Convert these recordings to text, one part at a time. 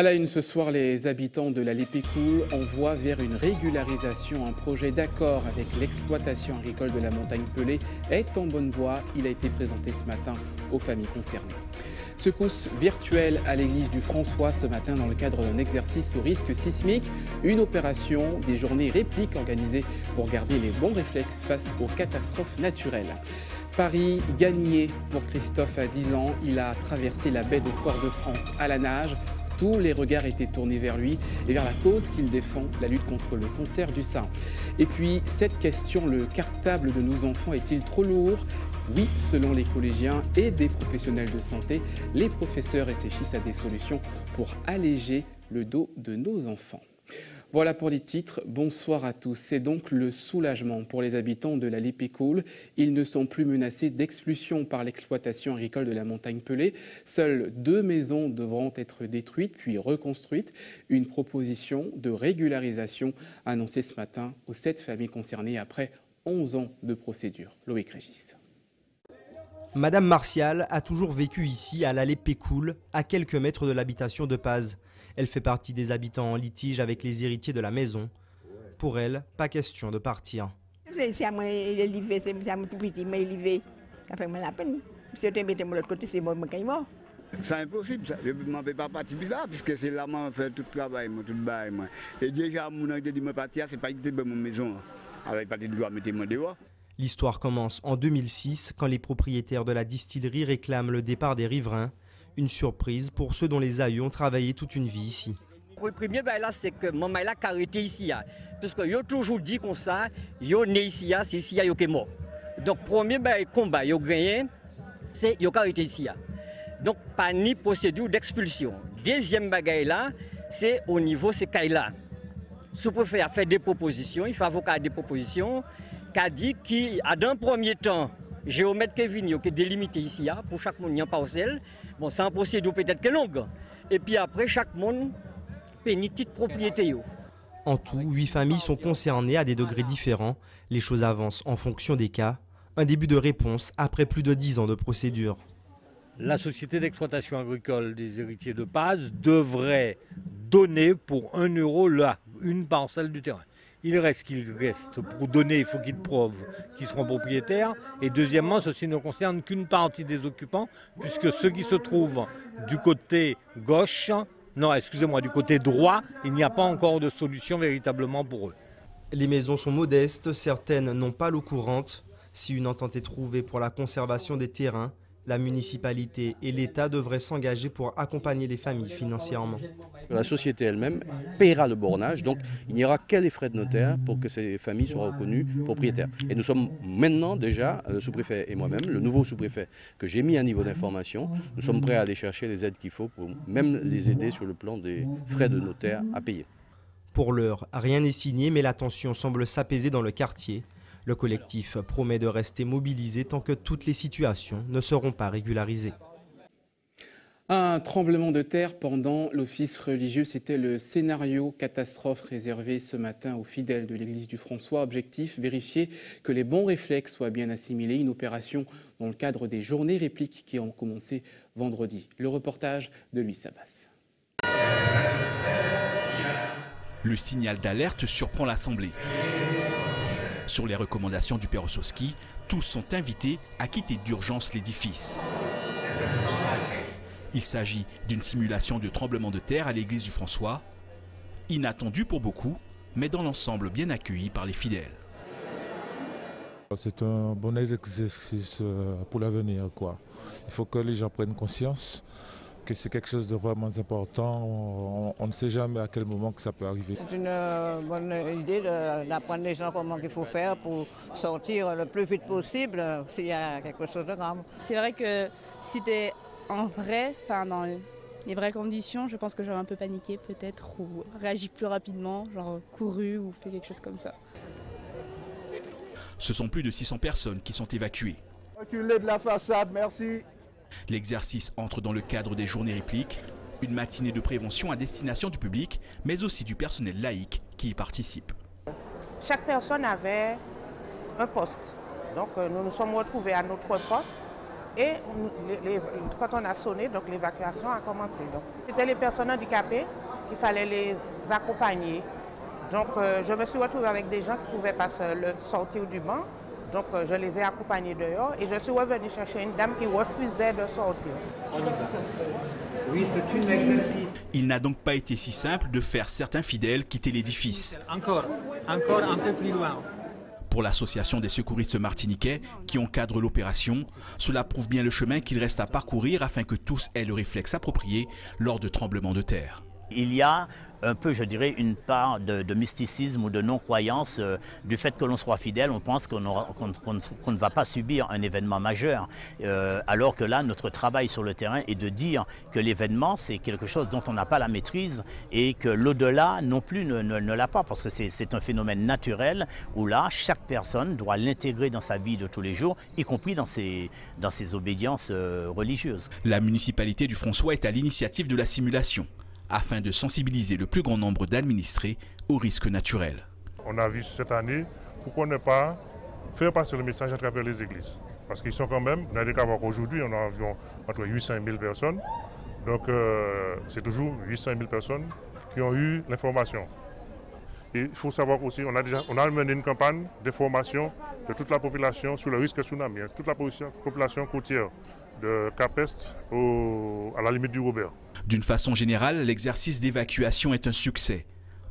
À la une ce soir, les habitants de la Lépécoul envoient vers une régularisation. Un projet d'accord avec l'exploitation agricole de la montagne Pelée est en bonne voie. Il a été présenté ce matin aux familles concernées. Secousse virtuelle à l'église du François ce matin dans le cadre d'un exercice au risque sismique. Une opération, des journées répliques organisées pour garder les bons réflexes face aux catastrophes naturelles. Paris gagné pour Christophe à 10 ans. Il a traversé la baie de Fort-de-France à la nage. Tous les regards étaient tournés vers lui et vers la cause qu'il défend, la lutte contre le cancer du sein. Et puis, cette question, le cartable de nos enfants est-il trop lourd ? Oui, selon les collégiens et des professionnels de santé, les professeurs réfléchissent à des solutions pour alléger le dos de nos enfants. Voilà pour les titres. Bonsoir à tous. C'est donc le soulagement pour les habitants de la Lépécoul. Ils ne sont plus menacés d'expulsion par l'exploitation agricole de la montagne Pelée. Seules 2 maisons devront être détruites puis reconstruites. Une proposition de régularisation annoncée ce matin aux 7 familles concernées après 11 ans de procédure. Loïc Régis. Madame Martial a toujours vécu ici à la Lépécoul, à quelques mètres de l'habitation de Paz. Elle fait partie des habitants en litige avec les héritiers de la maison. Pour elle, pas question de partir. C'est à moi, il est livré, c'est à moi tout petit, mais il est livré. Ça fait mal la peine. Si je te mets de l'autre côté, c'est moi qui mort. C'est impossible, ça. Je ne vais pas partir plus là, puisque c'est là que je fais tout le travail, tout le bail. Et déjà, mon idée de me partir, c'est pas quitter ma maison. Alors, il pas de droit mettre moi dehors. L'histoire commence en 2006, quand les propriétaires de la distillerie réclament le départ des riverains. Une surprise pour ceux dont les aïeux ont travaillé toute une vie ici. Le premier, c'est que maman a arrêté ici. Parce qu'ils ont toujours dit comme ça, ils sont nés ici, c'est ici qu'ils sont morts. Donc, le premier combat qu'ils ont gagné, c'est qu'ils ont arrêté ici. Donc, pas ni procédure d'expulsion. Deuxième bagaille là, c'est au niveau de ces cas-là. Sous-préfet a fait des propositions, il fait avocat des propositions, qui a dit qu'à d'un premier temps, géomètre Kevin qui est délimité ici, pour chaque monde, il y a un parcelle. Bon, c'est un procédure peut-être que longue. Et puis après, chaque monde paie une petite propriété. En tout, 8 familles sont concernées à des degrés différents. Les choses avancent en fonction des cas. Un début de réponse après plus de 10 ans de procédure. La société d'exploitation agricole des héritiers de Paz devrait donner pour 1 euro là, une parcelle du terrain. Il reste pour donner, il faut qu'ils prouvent qu'ils seront propriétaires. Et deuxièmement, ceci ne concerne qu'une partie des occupants, puisque ceux qui se trouvent du côté gauche, non, excusez-moi, du côté droit, il n'y a pas encore de solution véritablement pour eux. Les maisons sont modestes, certaines n'ont pas l'eau courante. Si une entente est trouvée pour la conservation des terrains, la municipalité et l'État devraient s'engager pour accompagner les familles financièrement. La société elle-même paiera le bornage, donc il n'y aura que les frais de notaire pour que ces familles soient reconnues propriétaires. Et nous sommes maintenant déjà, le sous-préfet et moi-même, le nouveau sous-préfet que j'ai mis à niveau d'information, nous sommes prêts à aller chercher les aides qu'il faut pour même les aider sur le plan des frais de notaire à payer. Pour l'heure, rien n'est signé, mais la tension semble s'apaiser dans le quartier. Le collectif promet de rester mobilisé tant que toutes les situations ne seront pas régularisées. Un tremblement de terre pendant l'office religieux, c'était le scénario catastrophe réservé ce matin aux fidèles de l'église du François. Objectif, vérifier que les bons réflexes soient bien assimilés. Une opération dans le cadre des journées répliques qui ont commencé vendredi. Le reportage de Louis Sabas. Le signal d'alerte surprend l'Assemblée. Sur les recommandations du père Ossowski, tous sont invités à quitter d'urgence l'édifice. Il s'agit d'une simulation de tremblement de terre à l'église du François, inattendue pour beaucoup, mais dans l'ensemble bien accueillie par les fidèles. C'est un bon exercice pour l'avenir, quoi. Il faut que les gens prennent conscience que c'est quelque chose de vraiment important. On ne sait jamais à quel moment que ça peut arriver. C'est une bonne idée d'apprendre les gens comment il faut faire pour sortir le plus vite possible s'il y a quelque chose de grave. C'est vrai que si c'était en vrai, dans les vraies conditions, je pense que j'aurais un peu paniqué peut-être ou réagi plus rapidement, genre couru ou fait quelque chose comme ça. Ce sont plus de 600 personnes qui sont évacuées. Reculez de la façade, merci. L'exercice entre dans le cadre des journées répliques, une matinée de prévention à destination du public, mais aussi du personnel laïque qui y participe. Chaque personne avait un poste. Donc nous nous sommes retrouvés à notre poste Et quand on a sonné, donc l'évacuation a commencé. C'était les personnes handicapées qu'il fallait les accompagner. Donc je me suis retrouvée avec des gens qui ne pouvaient pas sortir du banc. Donc je les ai accompagnés dehors et je suis revenue chercher une dame qui refusait de sortir. Oui, c'est un exercice. Il n'a donc pas été si simple de faire certains fidèles quitter l'édifice. Encore un peu plus loin. Pour l'association des secouristes martiniquais qui encadre l'opération, cela prouve bien le chemin qu'il reste à parcourir afin que tous aient le réflexe approprié lors de tremblements de terre. Il y a un peu, je dirais, une part de mysticisme ou de non-croyance du fait que l'on soit fidèle. On pense qu'on ne va pas subir un événement majeur. Alors que là, notre travail sur le terrain est de dire que l'événement, c'est quelque chose dont on n'a pas la maîtrise et que l'au-delà non plus ne l'a pas, parce que c'est un phénomène naturel où là, chaque personne doit l'intégrer dans sa vie de tous les jours, y compris dans ses obédiences religieuses. La municipalité du François est à l'initiative de la simulation, afin de sensibiliser le plus grand nombre d'administrés aux risques naturels. On a vu cette année, pourquoi ne pas faire passer le message à travers les églises? Parce qu'ils sont quand même, on a des cas qu'aujourd'hui, on a environ entre 800 000 personnes. Donc c'est toujours 800 000 personnes qui ont eu l'information. Et il faut savoir aussi, on a mené une campagne de formation de toute la population sur le risque tsunami, toute la population côtière, de Cap-Est à la limite du Robert. D'une façon générale, l'exercice d'évacuation est un succès.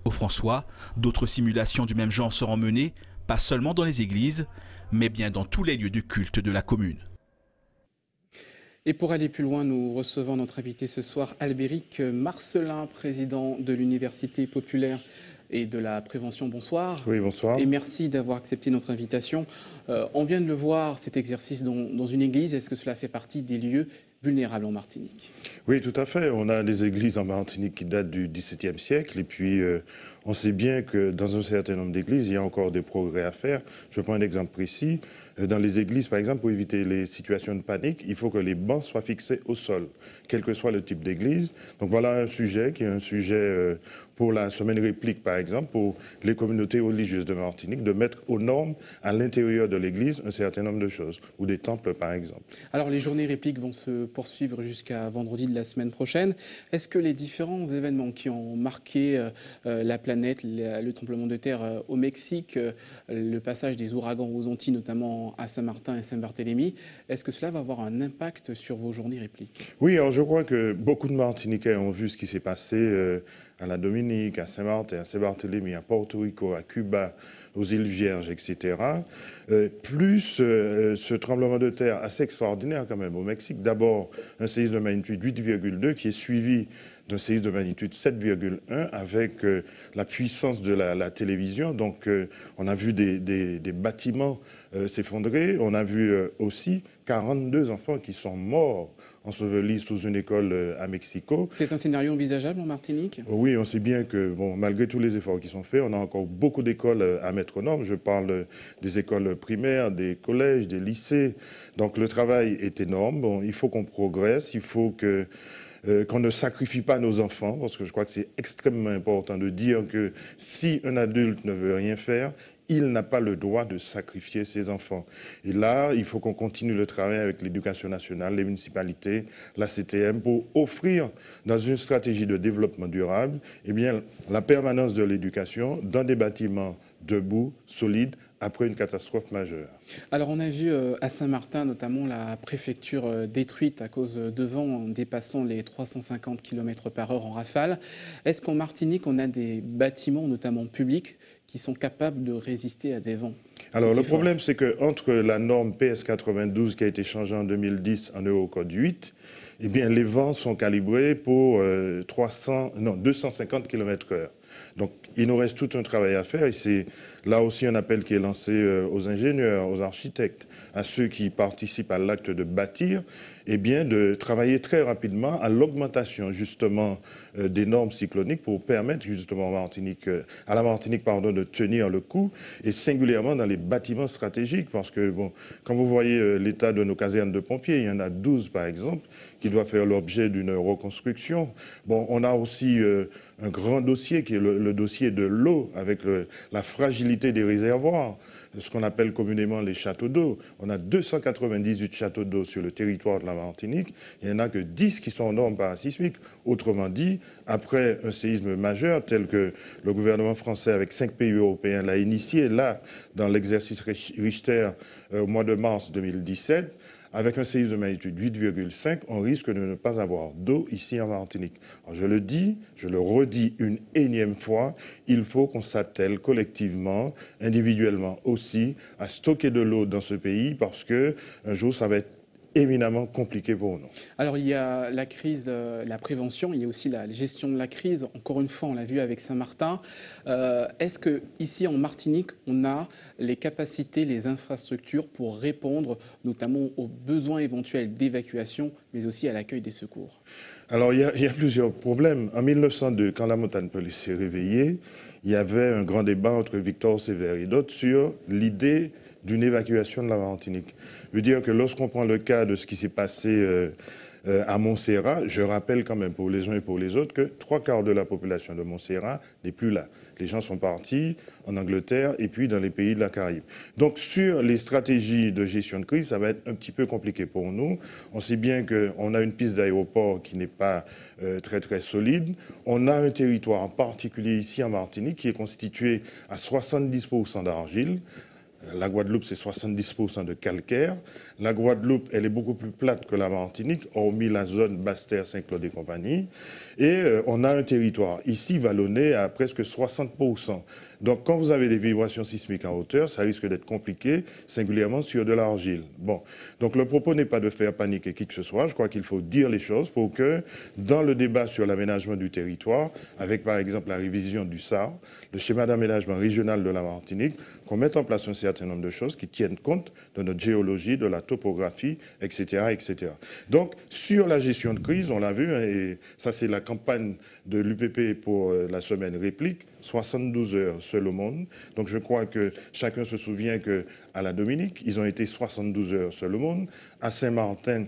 Au François, d'autres simulations du même genre seront menées, pas seulement dans les églises, mais bien dans tous les lieux de culte de la commune. Et pour aller plus loin, nous recevons notre invité ce soir, Albéric Marcelin, président de l'Université populaire et de la prévention. Bonsoir. Oui, bonsoir. Et merci d'avoir accepté notre invitation. On vient de le voir, cet exercice dans une église. Est-ce que cela fait partie des lieux vulnérables en Martinique? Oui, tout à fait. On a des églises en Martinique qui datent du XVIIe siècle. Et puis, on sait bien que dans un certain nombre d'églises, il y a encore des progrès à faire. Je prends un exemple précis. Dans les églises, par exemple, pour éviter les situations de panique, il faut que les bancs soient fixés au sol, quel que soit le type d'église. Donc voilà un sujet qui est un sujet pour la semaine réplique, par exemple, pour les communautés religieuses de Martinique, de mettre aux normes à l'intérieur de l'église un certain nombre de choses, ou des temples, par exemple. Alors, les journées répliques vont se poursuivre jusqu'à vendredi de la semaine prochaine. Est-ce que les différents événements qui ont marqué la planète, le tremblement de terre au Mexique, le passage des ouragans aux Antilles, notamment à Saint-Martin et Saint-Barthélemy, est-ce que cela va avoir un impact sur vos journées répliques? Oui, alors je crois que beaucoup de Martiniquais ont vu ce qui s'est passé à la Dominique, à Saint-Martin, à Saint-Barthélemy, à Porto Rico, à Cuba, aux îles Vierges, etc. Plus ce tremblement de terre assez extraordinaire quand même au Mexique. D'abord, un séisme de magnitude 8,2 qui est suivi d'un séisme de magnitude 7,1 avec la puissance de la télévision. Donc, on a vu des bâtiments s'effondrer. On a vu aussi 42 enfants qui sont morts ensevelis sous une école à Mexico. C'est un scénario envisageable en Martinique? Oui, on sait bien que, bon, malgré tous les efforts qui sont faits, on a encore beaucoup d'écoles à mettre aux normes. Je parle des écoles primaires, des collèges, des lycées. Donc, le travail est énorme. Bon, il faut qu'on progresse, il faut qu'on ne sacrifie pas nos enfants, parce que je crois que c'est extrêmement important de dire que si un adulte ne veut rien faire, il n'a pas le droit de sacrifier ses enfants. Et là, il faut qu'on continue le travail avec l'éducation nationale, les municipalités, la CTM, pour offrir, dans une stratégie de développement durable, eh bien, la permanence de l'éducation dans des bâtiments debout, solides, après une catastrophe majeure. Alors on a vu à Saint-Martin notamment la préfecture détruite à cause de vents dépassant les 350 km/h en rafale. Est-ce qu'en Martinique on a des bâtiments notamment publics qui sont capables de résister à des vents? Alors le problème c'est qu'entre la norme PS92 qui a été changée en 2010 en Eurocode 8, eh bien les vents sont calibrés pour 250 km/h. Donc, il nous reste tout un travail à faire et c'est là aussi un appel qui est lancé aux ingénieurs, aux architectes, à ceux qui participent à l'acte de bâtir, eh bien, de travailler très rapidement à l'augmentation justement des normes cycloniques pour permettre justement à la Martinique de tenir le coup, et singulièrement dans les bâtiments stratégiques, parce que bon, quand vous voyez l'état de nos casernes de pompiers, il y en a 12 par exemple, qui doivent faire l'objet d'une reconstruction. Bon, on a aussi un grand dossier qui est le dossier de l'eau, avec la fragilité des réservoirs, ce qu'on appelle communément les châteaux d'eau. On a 298 châteaux d'eau sur le territoire de la Martinique. Il n'y en a que 10 qui sont en normes parasismiques. Autrement dit, après un séisme majeur tel que le gouvernement français avec 5 pays européens l'a initié, là, dans l'exercice Richter au mois de mars 2017, avec un séisme de magnitude 8,5, on risque de ne pas avoir d'eau ici en Martinique. Alors je le dis, je le redis une énième fois, il faut qu'on s'attelle collectivement, individuellement aussi, à stocker de l'eau dans ce pays, parce qu'un jour, ça va être éminemment compliqué pour nous. Alors il y a la crise, la prévention, il y a aussi la gestion de la crise. Encore une fois, on l'a vu avec Saint-Martin. Est-ce que ici en Martinique, on a les capacités, les infrastructures pour répondre notamment aux besoins éventuels d'évacuation, mais aussi à l'accueil des secours? Alors il y a plusieurs problèmes. En 1902, quand la montagne Pelée s'est réveillée, il y avait un grand débat entre Victor Sévère et d'autres sur l'idée d'une évacuation de la Martinique. Je veux dire que lorsqu'on prend le cas de ce qui s'est passé à Montserrat, je rappelle quand même pour les uns et pour les autres que 3/4 de la population de Montserrat n'est plus là. Les gens sont partis en Angleterre et puis dans les pays de la Caraïbe. Donc sur les stratégies de gestion de crise, ça va être un petit peu compliqué pour nous. On sait bien qu'on a une piste d'aéroport qui n'est pas très très solide. On a un territoire en particulier ici en Martinique qui est constitué à 70% d'argile. La Guadeloupe, c'est 70% de calcaire. La Guadeloupe, elle est beaucoup plus plate que la Martinique, hormis la zone Basse-Terre, Saint-Claude et compagnie. Et on a un territoire ici vallonné à presque 60%. Donc quand vous avez des vibrations sismiques en hauteur, ça risque d'être compliqué, singulièrement sur de l'argile. Bon, donc le propos n'est pas de faire paniquer qui que ce soit. Je crois qu'il faut dire les choses pour que, dans le débat sur l'aménagement du territoire, avec par exemple la révision du SAR, le schéma d'aménagement régional de la Martinique, qu'on mette en place un certain nombre de choses qui tiennent compte de notre géologie, de la topographie, etc., etc. Donc, sur la gestion de crise, on l'a vu, hein, et ça c'est la campagne de l'UPP pour la semaine réplique, 72 heures seul au monde. Donc je crois que chacun se souvient qu'à la Dominique, ils ont été 72 heures seul au monde. À Saint-Martin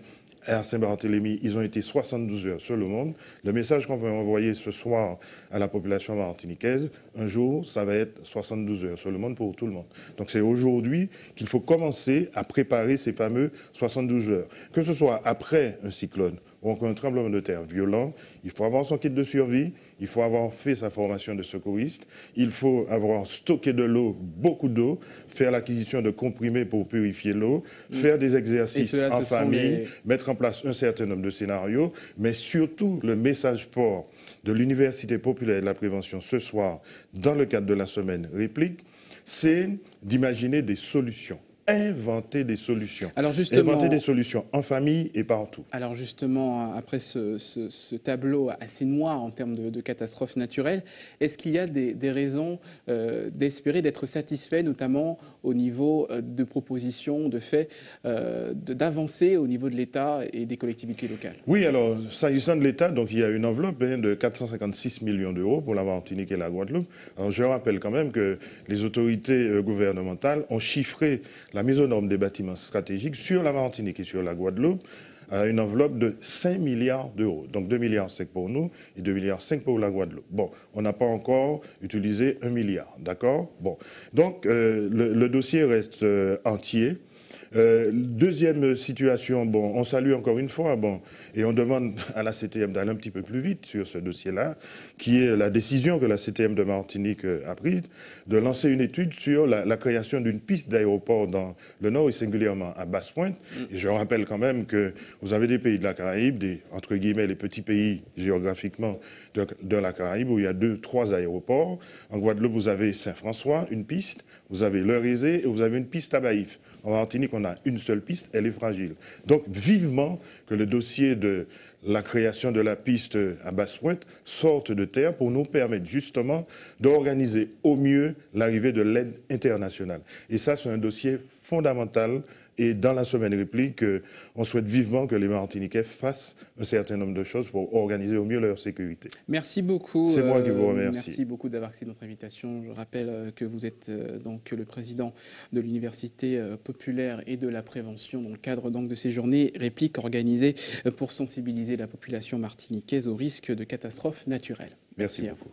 et à Saint-Barthélemy, ils ont été 72 heures seul au monde. Le message qu'on veut envoyer ce soir à la population martiniquaise, un jour, ça va être 72 heures seul au monde pour tout le monde. Donc c'est aujourd'hui qu'il faut commencer à préparer ces fameux 72 heures. Que ce soit après un cyclone ou encore un tremblement de terre violent, il faut avoir son kit de survie, il faut avoir fait sa formation de secouriste, il faut avoir stocké de l'eau, beaucoup d'eau, faire l'acquisition de comprimés pour purifier l'eau, faire des exercices en famille, mettre en place un certain nombre de scénarios, mais surtout le message fort de l'Université populaire de la prévention ce soir, dans le cadre de la semaine réplique, c'est d'imaginer des solutions. Inventer des solutions. Alors justement, inventer des solutions en famille et partout. Alors justement, après ce tableau assez noir en termes de catastrophes naturelles, est-ce qu'il y a des raisons d'espérer, d'être satisfait, notamment au niveau de propositions, de faits, d'avancer au niveau de l'État et des collectivités locales? Oui, alors, s'agissant de l'État, donc il y a une enveloppe de 456 millions d'euros pour la Martinique et la Guadeloupe. Alors je rappelle quand même que les autorités gouvernementales ont chiffré la mise aux normes des bâtiments stratégiques sur la Martinique et sur la Guadeloupe à une enveloppe de 5 milliards d'euros. Donc 2,5 milliards pour nous et 2,5 milliards pour la Guadeloupe. Bon, on n'a pas encore utilisé 1 milliard, d'accord? Bon, donc le dossier reste entier. Deuxième situation, bon, on salue encore une fois, bon, et on demande à la CTM d'aller un petit peu plus vite sur ce dossier-là, qui est la décision que la CTM de Martinique a prise de lancer une étude sur la création d'une piste d'aéroport dans le nord et singulièrement à Basse-Pointe. Et je rappelle quand même que vous avez des pays de la Caraïbe, entre guillemets les petits pays géographiquement de la Caraïbe, où il y a 2-3 aéroports. En Guadeloupe, vous avez Saint-François, une piste, vous avez l'Eurésé et vous avez une piste à Baïf. En Martinique, on a une seule piste, elle est fragile. Donc, vivement que le dossier de la création de la piste à Basse-Pointe sorte de terre pour nous permettre justement d'organiser au mieux l'arrivée de l'aide internationale. Et ça, c'est un dossier fondamental Et dans la semaine réplique, on souhaite vivement que les Martiniquais fassent un certain nombre de choses pour organiser au mieux leur sécurité. Merci beaucoup. C'est moi qui vous remercie. Merci beaucoup d'avoir accepté notre invitation. Je rappelle que vous êtes donc le président de l'Université populaire et de la prévention dans le cadre donc de ces journées répliques organisées pour sensibiliser la population martiniquaise au risque de catastrophes naturelles. Merci à vous.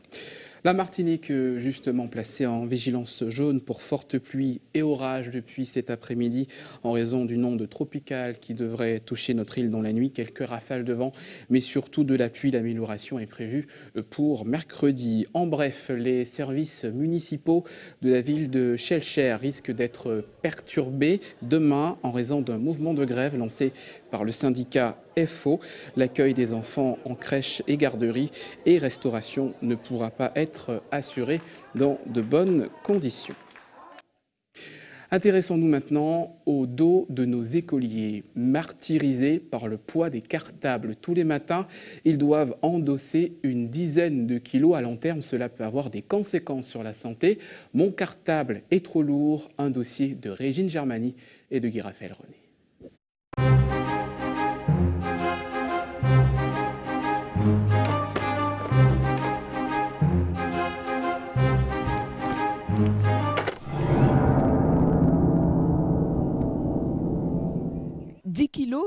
La Martinique, justement, placée en vigilance jaune pour fortes pluies et orages depuis cet après-midi en raison d'une onde tropicale qui devrait toucher notre île dans la nuit. Quelques rafales de vent, mais surtout de la pluie. L'amélioration est prévue pour mercredi. En bref, les services municipaux de la ville de Schellcher risquent d'être perturbés demain en raison d'un mouvement de grève lancé par le syndicat FO. L'accueil des enfants en crèche et garderie et restauration ne pourra pas être assuré dans de bonnes conditions. Intéressons-nous maintenant au dos de nos écoliers. Martyrisés par le poids des cartables tous les matins, ils doivent endosser une dizaine de kilos. À long terme, cela peut avoir des conséquences sur la santé. Mon cartable est trop lourd. Un dossier de Régine Germani et de Guy Raphaël René.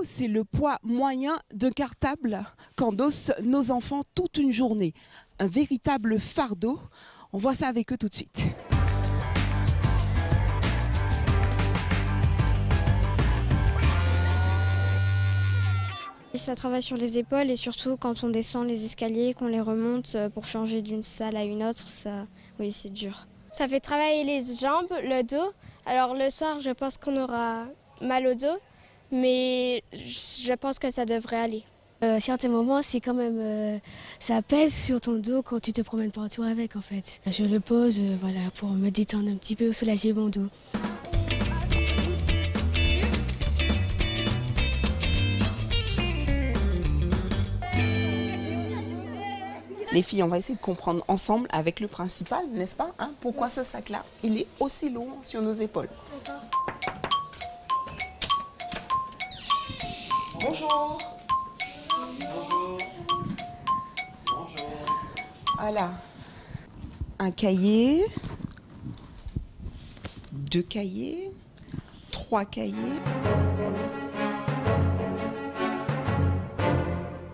C'est le poids moyen d'un cartable qu'endossent nos enfants toute une journée. Un véritable fardeau. On voit ça avec eux tout de suite. Ça travaille sur les épaules et surtout quand on descend les escaliers, qu'on les remonte pour changer d'une salle à une autre, ça, oui, c'est dur. Ça fait travailler les jambes, le dos. Alors le soir, je pense qu'on aura mal au dos. Mais je pense que ça devrait aller. À certains moments, c'est quand même, ça pèse sur ton dos quand tu te promènes partout avec en fait. Je le pose voilà, pour me détendre un petit peu, soulager mon dos. Les filles, on va essayer de comprendre ensemble avec le principal, n'est-ce pas, hein, pourquoi ce sac-là, il est aussi lourd sur nos épaules. Bonjour. Bonjour. Bonjour. Voilà. Un cahier, 2 cahiers, 3 cahiers.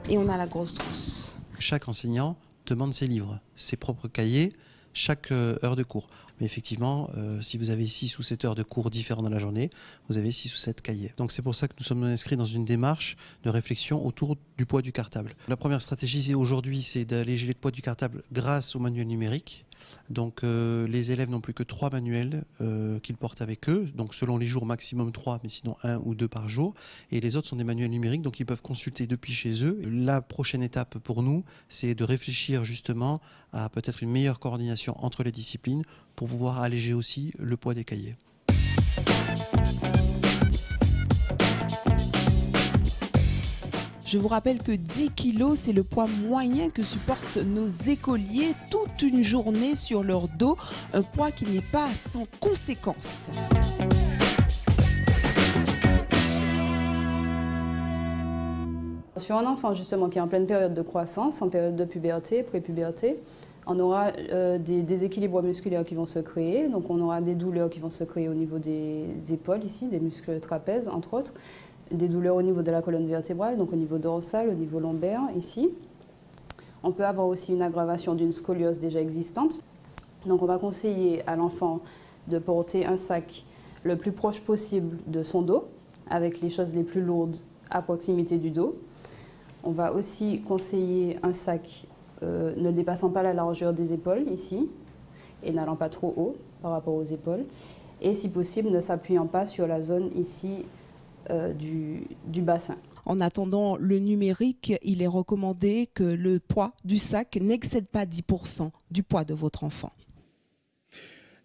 Et on a la grosse trousse. Chaque enseignant demande ses livres, ses propres cahiers, chaque heure de cours. Mais effectivement, si vous avez 6 ou 7 heures de cours différents dans la journée, vous avez 6 ou 7 cahiers. Donc c'est pour ça que nous sommes inscrits dans une démarche de réflexion autour du poids du cartable. La première stratégie aujourd'hui, c'est d'alléger le poids du cartable grâce au manuel numérique. Donc les élèves n'ont plus que 3 manuels qu'ils portent avec eux, donc selon les jours maximum 3, mais sinon 1 ou 2 par jour. Et les autres sont des manuels numériques, donc ils peuvent consulter depuis chez eux. La prochaine étape pour nous, c'est de réfléchir justement à peut-être une meilleure coordination entre les disciplines pour pouvoir alléger aussi le poids des cahiers. Je vous rappelle que 10 kilos, c'est le poids moyen que supportent nos écoliers toute une journée sur leur dos, un poids qui n'est pas sans conséquences. Sur un enfant justement qui est en pleine période de croissance, en période de puberté, pré-puberté, on aura des déséquilibres musculaires qui vont se créer, donc on aura des douleurs qui vont se créer au niveau des épaules ici, des muscles trapèzes entre autres, des douleurs au niveau de la colonne vertébrale, donc au niveau dorsal, au niveau lombaire ici. On peut avoir aussi une aggravation d'une scoliose déjà existante. Donc on va conseiller à l'enfant de porter un sac le plus proche possible de son dos, avec les choses les plus lourdes à proximité du dos. On va aussi conseiller un sac ne dépassant pas la largeur des épaules ici et n'allant pas trop haut par rapport aux épaules. Et si possible, ne s'appuyant pas sur la zone ici du bassin. En attendant le numérique, il est recommandé que le poids du sac n'excède pas 10% du poids de votre enfant.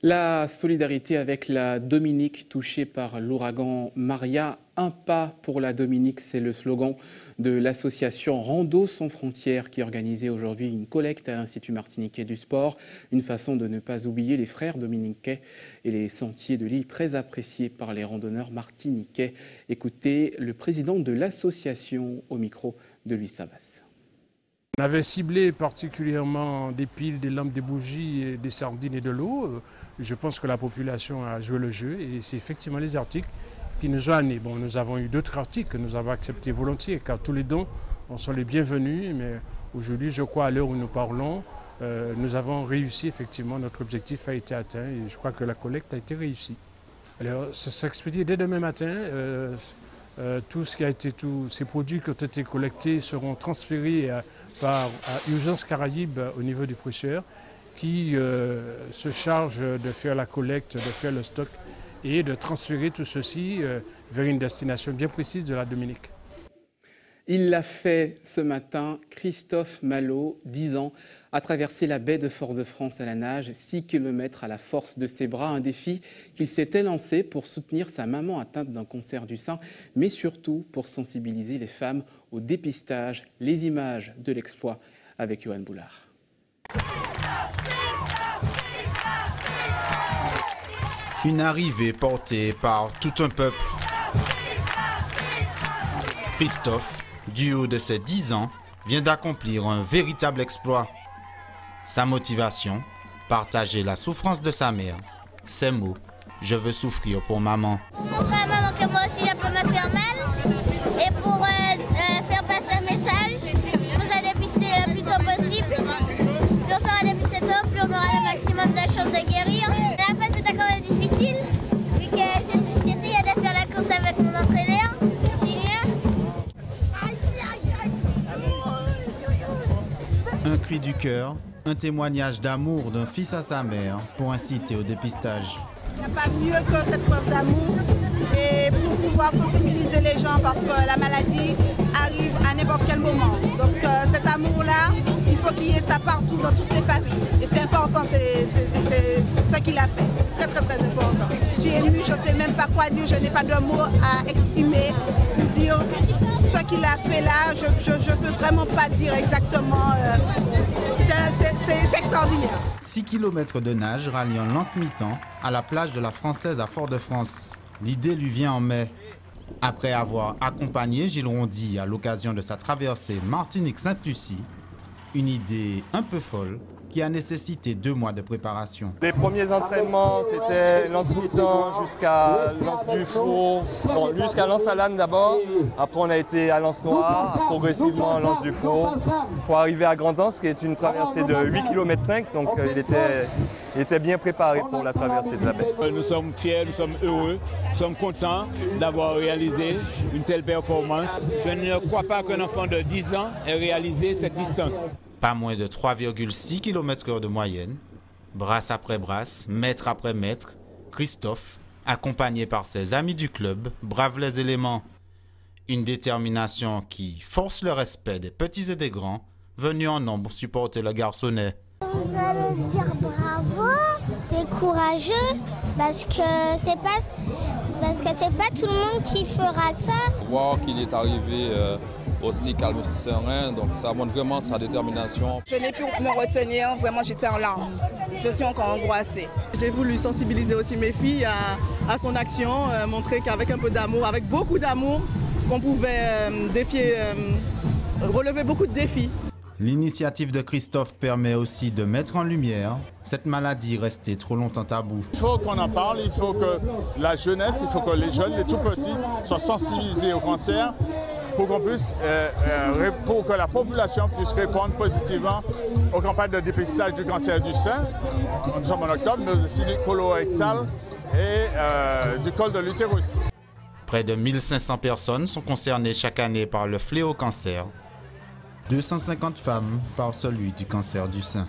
La solidarité avec la Dominique touchée par l'ouragan Maria. Un pas pour la Dominique, c'est le slogan de l'association Rando sans frontières qui organisait aujourd'hui une collecte à l'Institut martiniquais du sport. Une façon de ne pas oublier les frères dominicains et les sentiers de l'île très appréciés par les randonneurs martiniquais. Écoutez le président de l'association au micro de Louis Sabas. On avait ciblé particulièrement des piles, des lampes, des bougies, des sardines et de l'eau. Je pense que la population a joué le jeu et c'est effectivement les articles qui nous ont amenés. Bon, nous avons eu d'autres articles que nous avons acceptés volontiers car tous les dons sont les bienvenus. Mais aujourd'hui, je crois, à l'heure où nous parlons, nous avons réussi effectivement, notre objectif a été atteint et je crois que la collecte a été réussie. Alors, ça s'expédie dès demain matin. Tous ces produits qui ont été collectés seront transférés par Urgence Caraïbes au niveau du prêcheur qui se charge de faire la collecte, de faire le stock et de transférer tout ceci vers une destination bien précise de la Dominique. Il l'a fait ce matin, Christophe Malo, 10 ans, a traversé la baie de Fort-de-France à la nage, 6 km à la force de ses bras, un défi qu'il s'était lancé pour soutenir sa maman atteinte d'un cancer du sein, mais surtout pour sensibiliser les femmes au dépistage. Les images de l'exploit avec Johan Boulard. Une arrivée portée par tout un peuple. Christophe, du haut de ses 10 ans, vient d'accomplir un véritable exploit. Sa motivation, partager la souffrance de sa mère. Ces mots, je veux souffrir pour maman. Pour montrer à maman que moi aussi je peux me faire mal et pour faire passer un message, nous a dépisté le plus tôt possible. Plus on sera dépisté tôt, plus on aura le maximum de chances de guérir. À la fin c'était quand même difficile, vu que j'essayais de faire la course avec mon entraîneur, Julien. Un cri du cœur, un témoignage d'amour d'un fils à sa mère pour inciter au dépistage. Il n'y a pas mieux que cette preuve d'amour et pour pouvoir sensibiliser les gens parce que la maladie arrive à n'importe quel moment. Donc cet amour-là, il faut qu'il y ait ça partout dans toutes les familles. Et c'est important, c'est ce qu'il a fait. Très très très important. Je suis émue, je ne sais même pas quoi dire, je n'ai pas de mots à exprimer, pour dire ce qu'il a fait là, je ne peux vraiment pas dire exactement. C'est extraordinaire. 6 km de nage ralliant Lens-Mitan à la plage de la Française à Fort-de-France. L'idée lui vient en mai. Après avoir accompagné Gilles Rondy à l'occasion de sa traversée Martinique-Sainte-Lucie, une idée un peu folle qui a nécessité 2 mois de préparation. Les premiers entraînements, c'était Lens-Mitan jusqu'à Lens-du-Four, jusqu'à Lens-Alane d'abord. Après, on a été à Lens-Noir, progressivement à Lens-du-Four, pour arriver à Grand'Anse, qui est une traversée de 8,5 km. Donc, il était bien préparé pour la traversée de la baie. Nous sommes fiers, nous sommes heureux, nous sommes contents d'avoir réalisé une telle performance. Je ne crois pas qu'un enfant de 10 ans ait réalisé cette distance. Pas moins de 3,6 km/h de moyenne, brasse après brasse, mètre après mètre, Christophe, accompagné par ses amis du club, brave les éléments. Une détermination qui force le respect des petits et des grands, venus en nombre supporter le garçonnet. Je voudrais leur dire bravo, t'es courageux, parce que c'est pas tout le monde qui fera ça. Voir qu'il est arrivé aussi calme et serein, donc ça montre vraiment sa détermination. Je n'ai pu me retenir, vraiment j'étais en larmes. Je suis encore angoissée. J'ai voulu sensibiliser aussi mes filles à son action, montrer qu'avec un peu d'amour, avec beaucoup d'amour, qu'on pouvait relever beaucoup de défis. L'initiative de Christophe permet aussi de mettre en lumière cette maladie restée trop longtemps taboue. Il faut qu'on en parle, il faut que la jeunesse, il faut que les jeunes, les tout petits, soient sensibilisés au cancer pour que la population puisse répondre positivement aux campagnes de dépistage du cancer du sein. Nous sommes en octobre, mais aussi du colorectal et du col de l'utérus. Près de 1500 personnes sont concernées chaque année par le fléau cancer. 250 femmes par celui du cancer du sein.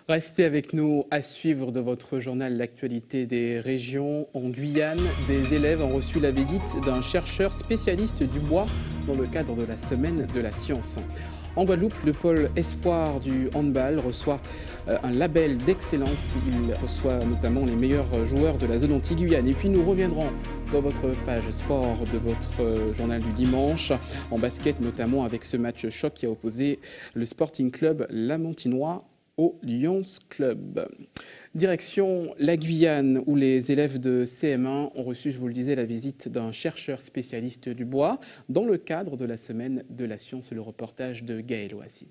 Restez avec nous à suivre de votre journal l'actualité des régions. En Guyane, des élèves ont reçu la visite d'un chercheur spécialiste du bois dans le cadre de la Semaine de la Science. En Guadeloupe, le pôle espoir du handball reçoit un label d'excellence. Il reçoit notamment les meilleurs joueurs de la zone anti-Guyane. Et puis nous reviendrons dans votre page sport de votre journal du dimanche, en basket notamment avec ce match choc qui a opposé le Sporting Club Lamontinois au Lions Club. Direction la Guyane, où les élèves de CM1 ont reçu, je vous le disais, la visite d'un chercheur spécialiste du bois dans le cadre de la semaine de la science. Le reportage de Gaël Ouassine.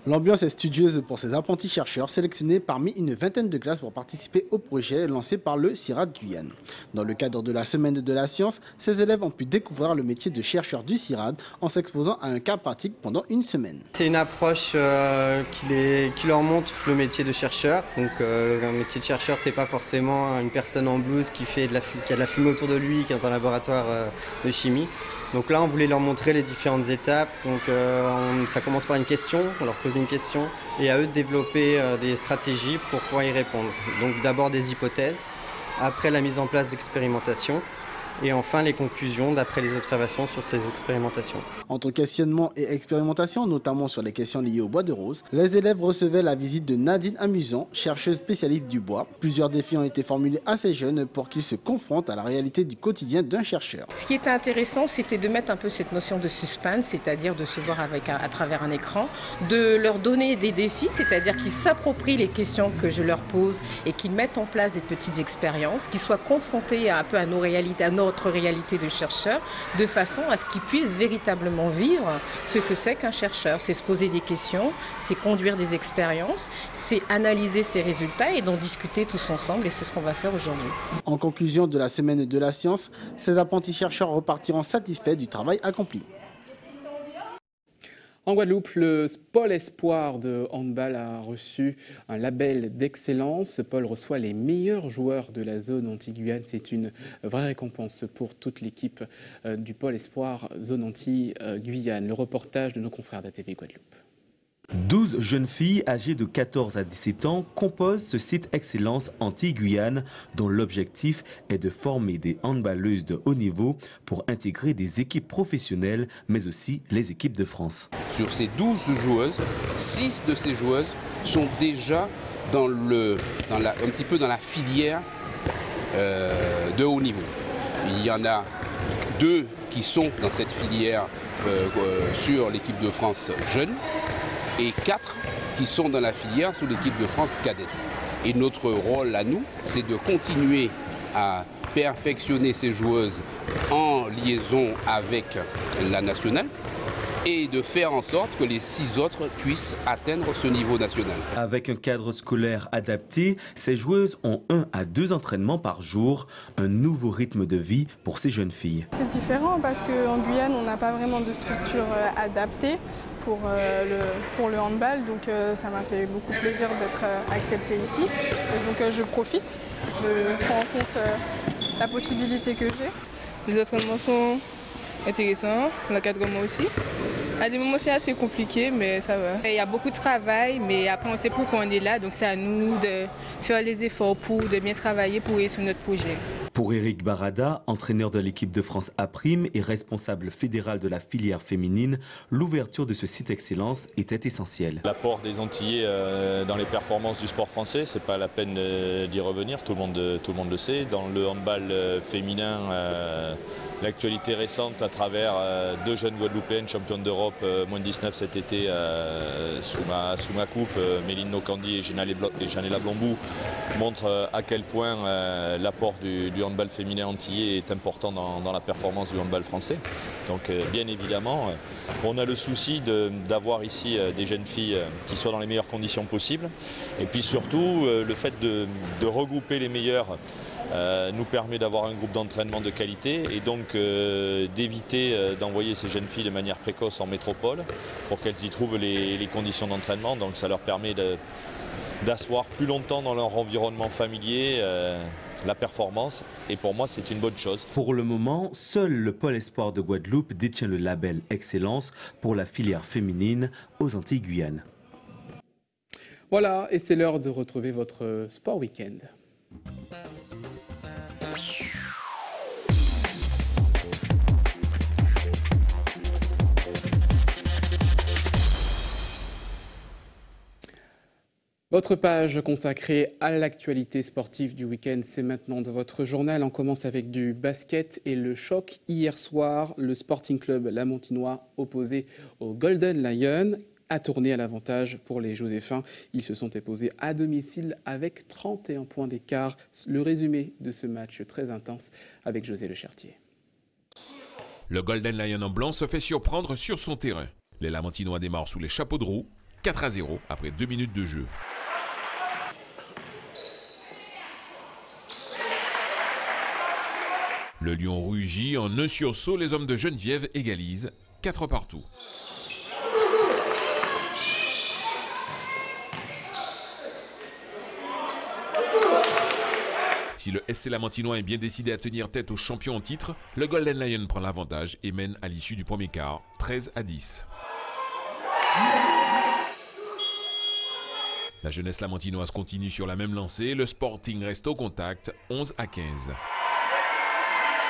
L'ambiance est studieuse pour ces apprentis chercheurs sélectionnés parmi une vingtaine de classes pour participer au projet lancé par le CIRAD Guyane. Dans le cadre de la semaine de la science, ces élèves ont pu découvrir le métier de chercheur du CIRAD en s'exposant à un cas pratique pendant une semaine. C'est une approche qui leur montre le métier de chercheur. Donc un métier de chercheur, c'est pas forcément une personne en blouse qui a de la fumée autour de lui, qui est dans un laboratoire de chimie. Donc là, on voulait leur montrer les différentes étapes. Donc ça commence par une question, on leur pose une question et à eux de développer des stratégies pour pouvoir y répondre. Donc d'abord des hypothèses, après la mise en place d'expérimentations et enfin les conclusions d'après les observations sur ces expérimentations. Entre questionnement et expérimentation, notamment sur les questions liées au bois de rose, les élèves recevaient la visite de Nadine Amusant, chercheuse spécialiste du bois. Plusieurs défis ont été formulés à ces jeunes pour qu'ils se confrontent à la réalité du quotidien d'un chercheur. Ce qui était intéressant, c'était de mettre un peu cette notion de suspense, c'est-à-dire de se voir à travers un écran, de leur donner des défis, c'est-à-dire qu'ils s'approprient les questions que je leur pose et qu'ils mettent en place des petites expériences, qu'ils soient confrontés un peu à nos réalités, à notre réalité de chercheur, de façon à ce qu'ils puissent véritablement vivre ce que c'est qu'un chercheur. C'est se poser des questions, c'est conduire des expériences, c'est analyser ses résultats et d'en discuter tous ensemble, et c'est ce qu'on va faire aujourd'hui. En conclusion de la semaine de la science, ces apprentis chercheurs repartiront satisfaits du travail accompli. En Guadeloupe, le pôle espoir de handball a reçu un label d'excellence. Ce pôle reçoit les meilleurs joueurs de la zone anti-Guyane. C'est une vraie récompense pour toute l'équipe du pôle espoir zone anti-Guyane. Le reportage de nos confrères d'ATV Guadeloupe. 12 jeunes filles âgées de 14 à 17 ans composent ce site Excellence Antilles-Guyane dont l'objectif est de former des handballeuses de haut niveau pour intégrer des équipes professionnelles mais aussi les équipes de France. Sur ces 12 joueuses, 6 de ces joueuses sont déjà un petit peu dans la filière de haut niveau. Il y en a 2 qui sont dans cette filière sur l'équipe de France jeune, et 4 qui sont dans la filière sous l'équipe de France cadette. Et notre rôle à nous, c'est de continuer à perfectionner ces joueuses en liaison avec la nationale et de faire en sorte que les 6 autres puissent atteindre ce niveau national. Avec un cadre scolaire adapté, ces joueuses ont 1 à 2 entraînements par jour, un nouveau rythme de vie pour ces jeunes filles. C'est différent parce qu'en Guyane, on n'a pas vraiment de structure adaptée pour le handball, donc ça m'a fait beaucoup plaisir d'être acceptée ici. Et donc je profite, je prends en compte la possibilité que j'ai. Les entraînements sont intéressants, l'encadrement aussi. À des moments c'est assez compliqué, mais ça va. Il y a beaucoup de travail, mais après on sait pourquoi on est là, donc c'est à nous de faire les efforts de bien travailler pour réussir notre projet. Pour Eric Barada, entraîneur de l'équipe de France A' et responsable fédéral de la filière féminine, l'ouverture de ce site Excellence était essentielle. L'apport des Antillais dans les performances du sport français, c'est pas la peine d'y revenir, tout le monde le sait. Dans le handball féminin, l'actualité récente à travers 2 jeunes Guadeloupéennes championnes d'Europe moins de 19 cet été sous ma coupe, Méline Nokandi et Janela Blombou, montre à quel point l'apport du handball féminin antillais est important dans la performance du handball français. Donc bien évidemment, on a le souci d'avoir ici des jeunes filles qui soient dans les meilleures conditions possibles. Et puis surtout, le fait de regrouper les meilleurs nous permet d'avoir un groupe d'entraînement de qualité et donc d'éviter d'envoyer ces jeunes filles de manière précoce en métropole pour qu'elles y trouvent les conditions d'entraînement. Donc ça leur permet d'asseoir plus longtemps dans leur environnement familier la performance et pour moi c'est une bonne chose. Pour le moment, seul le pôle espoir de Guadeloupe détient le label Excellence pour la filière féminine aux Antilles-Guyane. Voilà, et c'est l'heure de retrouver votre Sport Week-end. Votre page consacrée à l'actualité sportive du week-end, c'est maintenant de votre journal. On commence avec du basket et le choc. Hier soir, le Sporting Club Lamontinois opposé au Golden Lion a tourné à l'avantage pour les Joséphins. Ils se sont imposés à domicile avec 31 points d'écart. Le résumé de ce match très intense avec José Lechertier. Le Golden Lion en blanc se fait surprendre sur son terrain. Les Lamontinois démarrent sous les chapeaux de roue, 4-0 après 2 minutes de jeu. Le Lion rugit, en un sursaut, les hommes de Geneviève égalisent, 4 partout. Si le SC Lamontinois est bien décidé à tenir tête aux champions en titre, le Golden Lion prend l'avantage et mène à l'issue du premier quart, 13-10. La jeunesse lamontinoise continue sur la même lancée, le Sporting reste au contact, 11-15.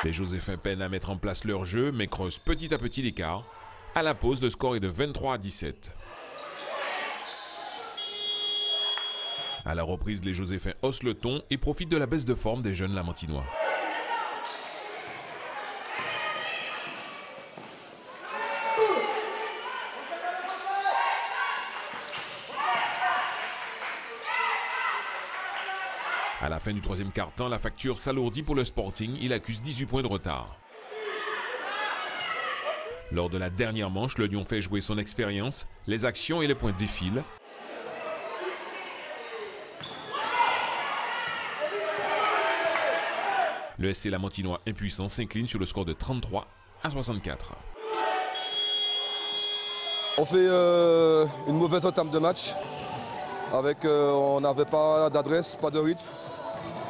Les Joséphins peinent à mettre en place leur jeu, mais creusent petit à petit l'écart. À la pause, le score est de 23-17. À la reprise, les Joséphins haussent le ton et profitent de la baisse de forme des jeunes Lamontinois. À la fin du troisième quart-temps, la facture s'alourdit pour le Sporting. Il accuse 18 points de retard. Lors de la dernière manche, le Lion fait jouer son expérience. Les actions et les points défilent. Le SC Lamontinois impuissant s'incline sur le score de 33-64. On fait une mauvaise entame de match. On n'avait pas d'adresse, pas de rythme.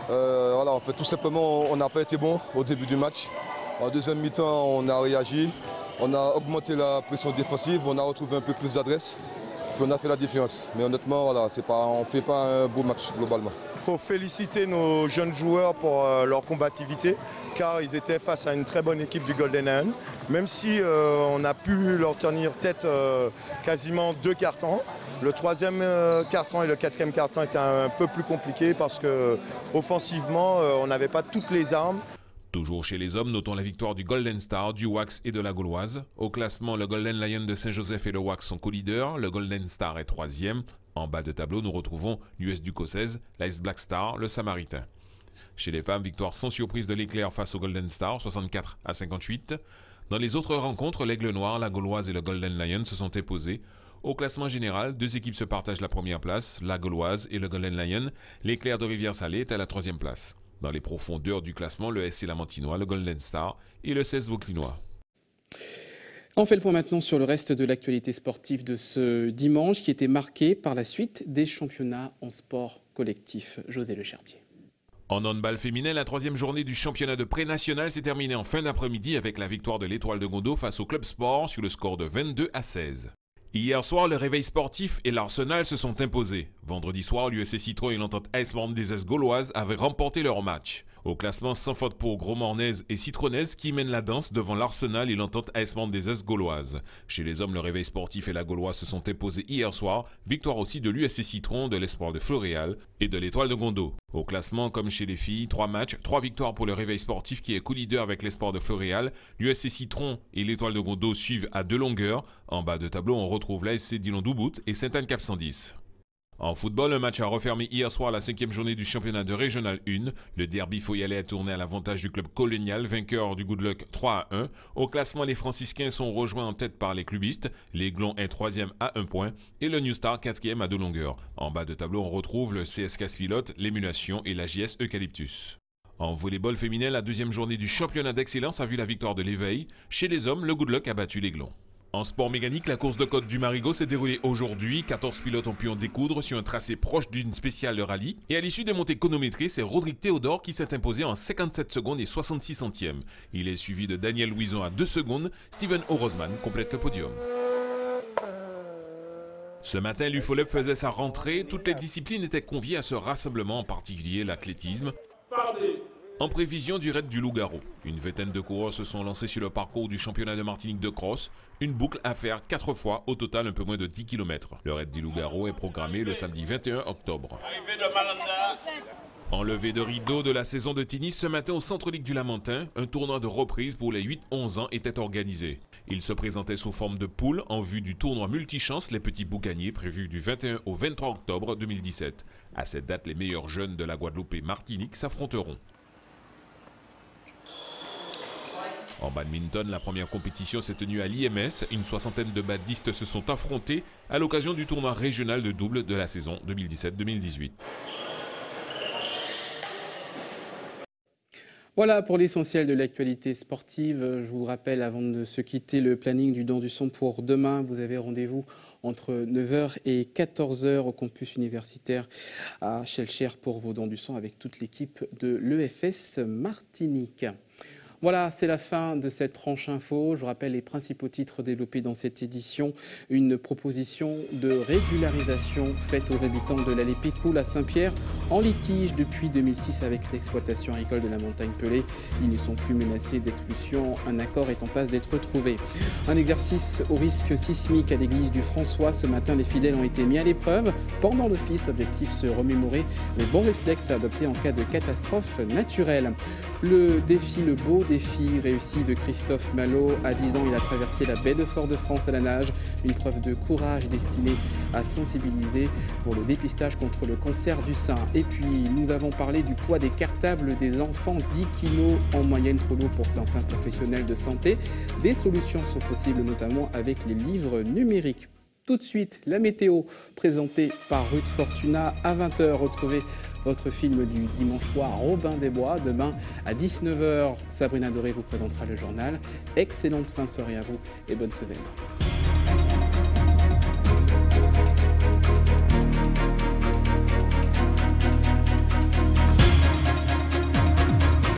Voilà, en fait, tout simplement, on n'a pas été bon au début du match. En deuxième mi-temps, on a réagi. On a augmenté la pression défensive, on a retrouvé un peu plus d'adresse. On a fait la différence. Mais honnêtement, voilà, on ne fait pas un beau match globalement. Il faut féliciter nos jeunes joueurs pour leur combativité, car ils étaient face à une très bonne équipe du Golden Lion. Même si on a pu leur tenir tête quasiment 2 quarts-temps, le troisième quart-temps et le quatrième quart-temps étaient un peu plus compliqués parce qu'offensivement, on n'avait pas toutes les armes. Toujours chez les hommes, notons la victoire du Golden Star, du Wax et de la Gauloise. Au classement, le Golden Lion de Saint-Joseph et le Wax sont co-leaders. Le Golden Star est 3e. En bas de tableau, nous retrouvons l'US du Cossez, l'AS Black Star, le Samaritain. Chez les femmes, victoire sans surprise de l'Éclair face au Golden Star, 64-58. Dans les autres rencontres, l'Aigle Noir, la Gauloise et le Golden Lion se sont imposés. Au classement général, 2 équipes se partagent la première place, la Gauloise et le Golden Lion. L'Éclair de Rivière-Salée est à la 3e place. Dans les profondeurs du classement, le SC Lamontinois, le Golden Star et le 16 Vauclinois. On fait le point maintenant sur le reste de l'actualité sportive de ce dimanche qui était marqué par la suite des championnats en sport collectif. José Lechertier. En handball féminin, la 3e journée du championnat de pré-national s'est terminée en fin d'après-midi avec la victoire de l'Étoile de Gondot face au Club Sport sur le score de 22-16. Hier soir, le Réveil sportif et l'Arsenal se sont imposés. Vendredi soir, l'USC Citron et l'entente AS Morne-des-Ès gauloise avaient remporté leur match. Au classement, sans faute pour Gros-Mornaise et Citronnaise qui mènent la danse devant l'Arsenal et l'entente AS Morne-des-Ès gauloise. Chez les hommes, le Réveil sportif et la Gauloise se sont imposés hier soir. Victoire aussi de l'USC Citron, de l'Espoir de Floréal et de l'Étoile de Gondot. Au classement, comme chez les filles, 3 matchs, 3 victoires pour le Réveil sportif qui est co-leader avec l'Espoir de Floréal. L'USC Citron et l'Étoile de Gondot suivent à 2 longueurs. En bas de tableau, on retrouve l'ASC Dillon-Doubout et Sainte-Anne-Cap 110. En football, un match a refermé hier soir la 5e journée du championnat de Régional 1. Le derby Foyalais a tourné à l'avantage du club colonial, vainqueur du Good Luck 3-1. Au classement, les franciscains sont rejoints en tête par les clubistes. L'Aiglon est 3e à 1 point et le New Star 4e à 2 longueurs. En bas de tableau, on retrouve le CS Casse-Pilote, l'Émulation et la JS Eucalyptus. En volleyball féminin, la 2e journée du championnat d'excellence a vu la victoire de l'Éveil. Chez les hommes, le Good Luck a battu l'Aiglon. En sport mécanique, la course de côte du Marigot s'est déroulée aujourd'hui. 14 pilotes ont pu en découdre sur un tracé proche d'une spéciale de rallye. Et à l'issue des montées chronométrées, c'est Rodrigue Théodore qui s'est imposé en 57 secondes et 66 centièmes. Il est suivi de Daniel Louison à 2 secondes. Steven Orozman complète le podium. Ce matin, l'UFOLEP faisait sa rentrée. Toutes les disciplines étaient conviées à ce rassemblement, en particulier l'athlétisme. Partez, En prévision du raid du Loup-Garou, une vingtaine de coureurs se sont lancés sur le parcours du championnat de Martinique de cross, une boucle à faire 4 fois, au total un peu moins de 10 km. Le raid du Loup-Garou est programmé le samedi 21 octobre. En levée de rideau de la saison de tennis, ce matin au Centre Ligue du Lamentin, un tournoi de reprise pour les 8-11 ans était organisé. Il se présentait sous forme de poule en vue du tournoi multichance Les Petits Boucaniers prévu du 21 au 23 octobre 2017. À cette date, les meilleurs jeunes de la Guadeloupe et Martinique s'affronteront. En badminton, la première compétition s'est tenue à l'IMS. Une soixantaine de badistes se sont affrontés à l'occasion du tournoi régional de double de la saison 2017-2018. Voilà pour l'essentiel de l'actualité sportive. Je vous rappelle, avant de se quitter, le planning du Don du Son pour demain. Vous avez rendez-vous entre 9h et 14h au campus universitaire à Schellcher pour vos Dons du Son avec toute l'équipe de l'EFS Martinique. Voilà, c'est la fin de cette tranche info. Je rappelle les principaux titres développés dans cette édition. Une proposition de régularisation faite aux habitants de l'allée Pécoul à Saint-Pierre, en litige depuis 2006 avec l'exploitation agricole de la montagne Pelée. Ils ne sont plus menacés d'expulsion. Un accord est en passe d'être trouvé. Un exercice au risque sismique à l'église du François. Ce matin, les fidèles ont été mis à l'épreuve. Pendant l'office, objectif se remémorer les bons réflexes à adopter en cas de catastrophe naturelle. Le beau défi réussi de Christophe Malo. À 10 ans, il a traversé la baie de Fort-de-France à la nage. Une preuve de courage destinée à sensibiliser pour le dépistage contre le cancer du sein. Et puis, nous avons parlé du poids des cartables des enfants, 10 kilos en moyenne, trop lourd pour certains professionnels de santé. Des solutions sont possibles, notamment avec les livres numériques. Tout de suite, la météo présentée par Ruth Fortuna à 20h. Retrouvez votre film du dimanche soir, Robin des Bois. Demain à 19h, Sabrina Doré vous présentera le journal. Excellente fin de soirée à vous et bonne semaine.